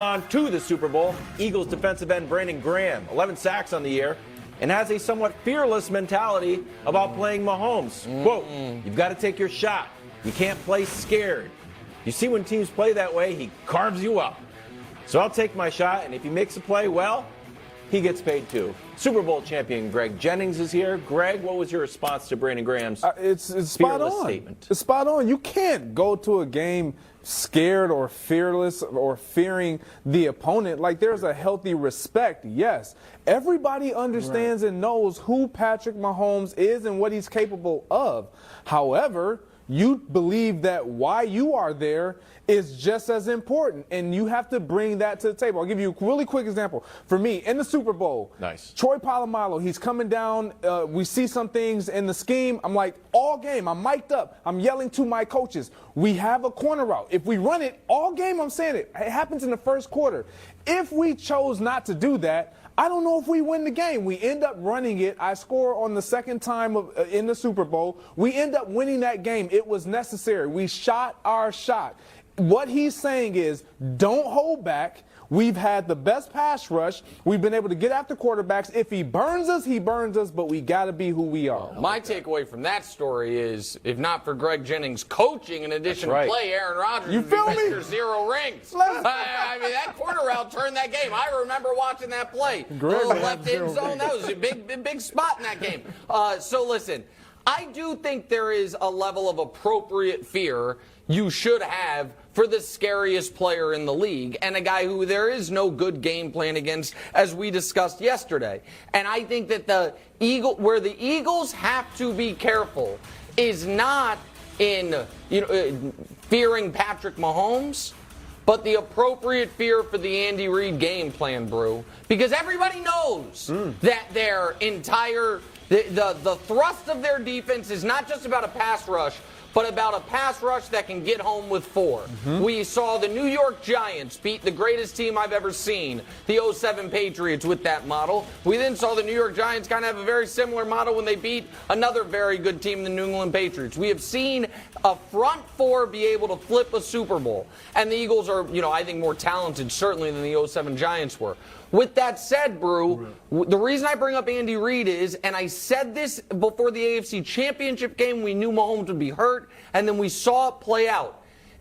On to the Super Bowl, Eagles defensive end Brandon Graham, 11 sacks on the year, and has a somewhat fearless mentality about playing Mahomes. Quote, you've got to take your shot. You can't play scared. You see when teams play that way, he carves you up. So I'll take my shot, and if he makes a play, well, he gets paid too. Super Bowl champion Greg Jennings is here. Greg, what was your response to Brandon Graham's it's spot on. statement? It's spot on. You can't go to a game scared or fearless or fearing the opponent. Like, there's a healthy respect, yes. Everybody understands and knows who Patrick Mahomes is and what he's capable of. However, you believe that why you are there is just as important, and you have to bring that to the table. I'll give you a really quick example. For me, in the Super Bowl, Troy Polamalu, he's coming down. We see some things in the scheme. I'm like, all game, I'm mic'd up. I'm yelling to my coaches. We have a corner route. If we run it all game, I'm saying it. It happens in the first quarter. If we chose not to do that, I don't know if we win the game. We end up running it. I score on the second time in the Super Bowl. We end up winning that game. It was necessary. We shot our shot. What he's saying is, don't hold back. We've had the best pass rush. We've been able to get after quarterbacks. If he burns us, he burns us, but we got to be who we are. My takeaway from that story is, if not for Greg Jennings coaching in addition to play, Aaron Rodgers would be Mr. Zero rings. I mean, that corner route turned that game. I remember watching that play. Little left end zone. That was a big spot in that game. So listen, I do think there is a level of appropriate fear you should have for the scariest player in the league and a guy who there is no good game plan against, as we discussed yesterday. And I think that where the Eagles have to be careful is not in fearing Patrick Mahomes, but the appropriate fear for the Andy Reid game plan, Brew, because everybody knows that their entire the thrust of their defense is not just about a pass rush, but about a pass rush that can get home with 4. We saw the New York Giants beat the greatest team I've ever seen, the 07 Patriots, with that model. We then saw the New York Giants kind of have a very similar model when they beat another very good team, the New England Patriots. We have seen a front 4 be able to flip a Super Bowl. And the Eagles are, I think more talented certainly than the 07 Giants were. With that said, Brew, the reason I bring up Andy Reid is, and I said this before the AFC Championship game, we knew Mahomes would be hurt, and then we saw it play out.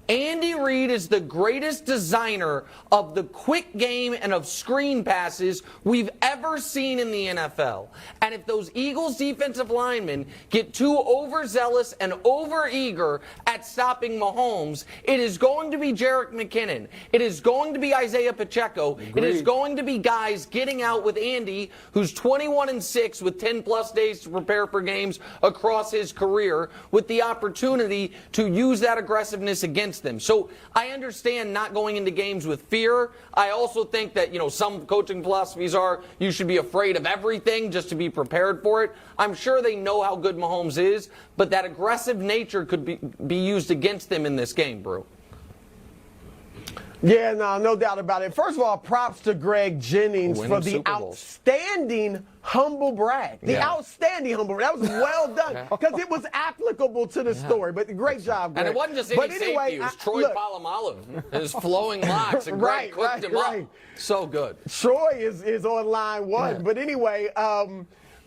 Andy Reid is the greatest designer of the quick game and of screen passes we've ever seen in the NFL. And if those Eagles defensive linemen get too overzealous and overeager at stopping Mahomes, it is going to be Jerick McKinnon. It is going to be Isaiah Pacheco. It is going to be guys getting out with Andy, who's 21-6 with 10-plus days to prepare for games across his career, with the opportunity to use that aggressiveness against them. So I understand not going into games with fear. I also think that, some coaching philosophies are you should be afraid of everything just to be prepared for it. I'm sure they know how good Mahomes is, but that aggressive nature could be used against them in this game, Brew. Yeah, no doubt about it. First of all, props to Greg Jennings for the outstanding humble brag. The outstanding humble brag. That was well done because it was applicable to the story. But great job, Greg. And it wasn't just any safety. It was Troy Polamalu. His flowing locks, and Greg cooked him up. So good. Troy is on line 1. But anyway,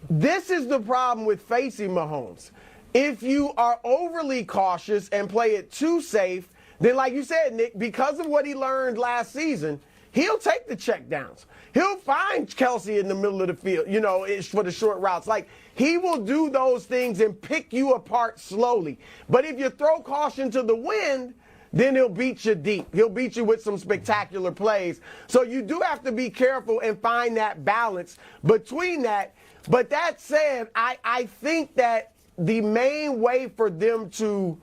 this is the problem with facing Mahomes. If you are overly cautious and play it too safe, then, like you said, Nick, because of what he learned last season, he'll take the checkdowns. He'll find Kelsey in the middle of the field, for the short routes. Like, he will do those things and pick you apart slowly. But if you throw caution to the wind, then he'll beat you deep. He'll beat you with some spectacular plays. So you do have to be careful and find that balance between that. But that said, I think that the main way for them to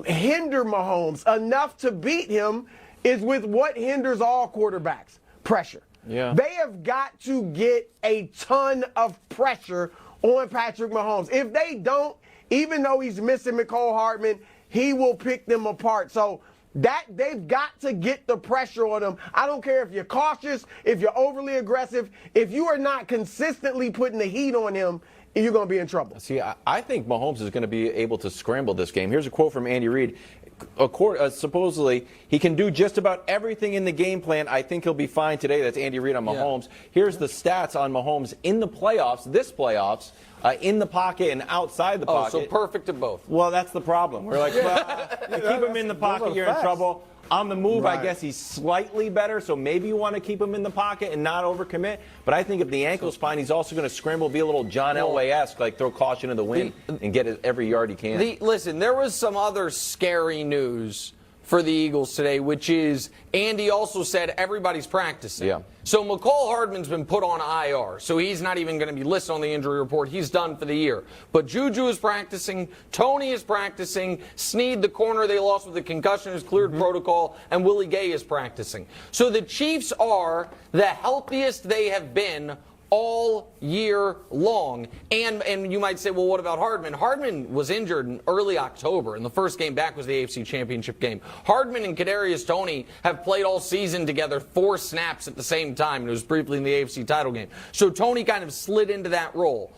hinder Mahomes enough to beat him is with what hinders all quarterbacks: pressure. They have got to get a ton of pressure on Patrick Mahomes. If they don't, even though he's missing McCole Hardman, he will pick them apart. So that they've got to get the pressure on him. I don't care if you're cautious, if you're overly aggressive, if you are not consistently putting the heat on him, you're going to be in trouble. See, I think Mahomes is going to be able to scramble this game. Here's a quote from Andy Reid. supposedly he can do just about everything in the game plan. I think he'll be fine today. That's Andy Reid on Mahomes. Yeah. Here's the stats on Mahomes in the playoffs, in the pocket and outside the pocket. So perfect to both. Well, that's the problem. We're like, well, you keep him in the pocket, you're in trouble. On the move, right. I guess he's slightly better, so maybe you want to keep him in the pocket and not overcommit. But I think if the ankle's fine, he's also going to scramble, be a little John Elway-esque, like throw caution to the wind and get every yard he can. Listen, there was some other scary news for the Eagles today, which is Andy also said everybody's practicing. Yeah. So McCall Hardman's been put on IR, so he's not even going to be listed on the injury report. He's done for the year. But Juju is practicing, Tony is practicing, Snead, the corner they lost with the concussion, is cleared protocol, and Willie Gay is practicing. So the Chiefs are the healthiest they have been all year long. And you might say, well, what about Hardman? Hardman was injured in early October, and the first game back was the AFC Championship game. Hardman and Kadarius Toney have played all season together 4 snaps at the same time, and it was briefly in the AFC title game. So Toney kind of slid into that role.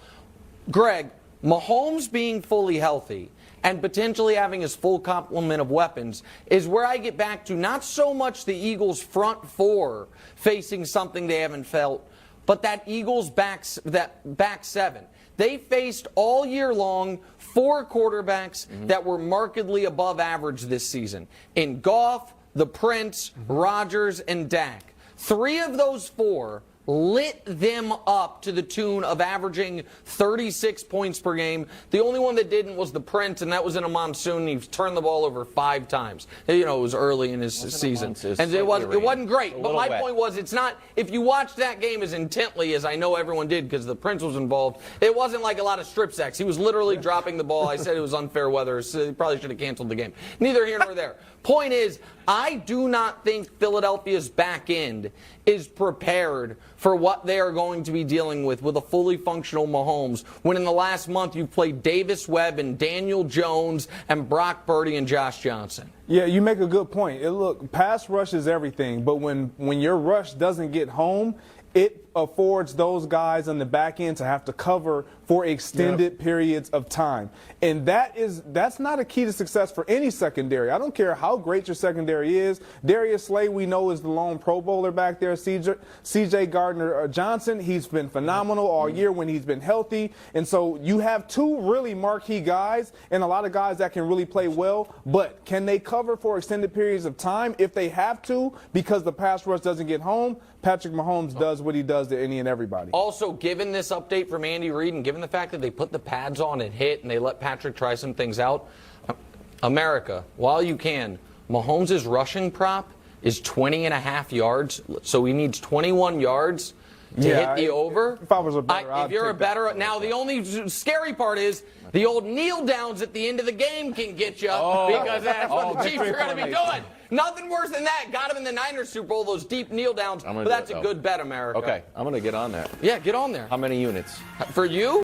Greg, Mahomes being fully healthy and potentially having his full complement of weapons is where I get back to not so much the Eagles' front 4 facing something they haven't felt, but that Eagles back 7. They faced all year long 4 quarterbacks that were markedly above average this season. In Goff, the Prince, Rodgers, and Dak. 3 of those 4 lit them up to the tune of averaging 36 points per game. The only one that didn't was the Prince, and that was in a monsoon. He turned the ball over 5 times. You know, it was early in his season. And it wasn't great. But my point was, it's not, if you watched that game as intently as I know everyone did because the Prince was involved, it wasn't like a lot of strip sacks. He was literally dropping the ball. I said it was unfair weather, so he probably should have canceled the game. Neither here nor there. Point is, I do not think Philadelphia's back end is prepared for what they are going to be dealing with a fully functional Mahomes, when in the last month you've played Davis Webb and Daniel Jones and Brock Purdy and Josh Johnson. Yeah, you make a good point. Look, pass rush is everything, but when your rush doesn't get home, it affords those guys on the back end to have to cover for extended periods of time. And that's not a key to success for any secondary. I don't care how great your secondary is. Darius Slay, we know, is the lone Pro Bowler back there. C.J. Gardner-Johnson, he's been phenomenal all year when he's been healthy. And so you have 2 really marquee guys and a lot of guys that can really play well. But can they cover for extended periods of time if they have to because the pass rush doesn't get home? Patrick Mahomes does what he does to any and everybody. Also, given this update from Andy Reid and given the fact that they put the pads on and hit and they let Patrick try some things out, America, while you can, Mahomes' rushing prop is 20.5 yards, so he needs 21 yards to hit the over. If I was a better, if you're a better, now the only scary part is the old kneel downs at the end of the game can get you because that's what the Chiefs are going to be doing. Nothing worse than that. Got him in the Niners Super Bowl, those deep kneel downs. But that's a good bet, America. Okay, I'm going to get on that. Yeah, get on there. How many units? For you?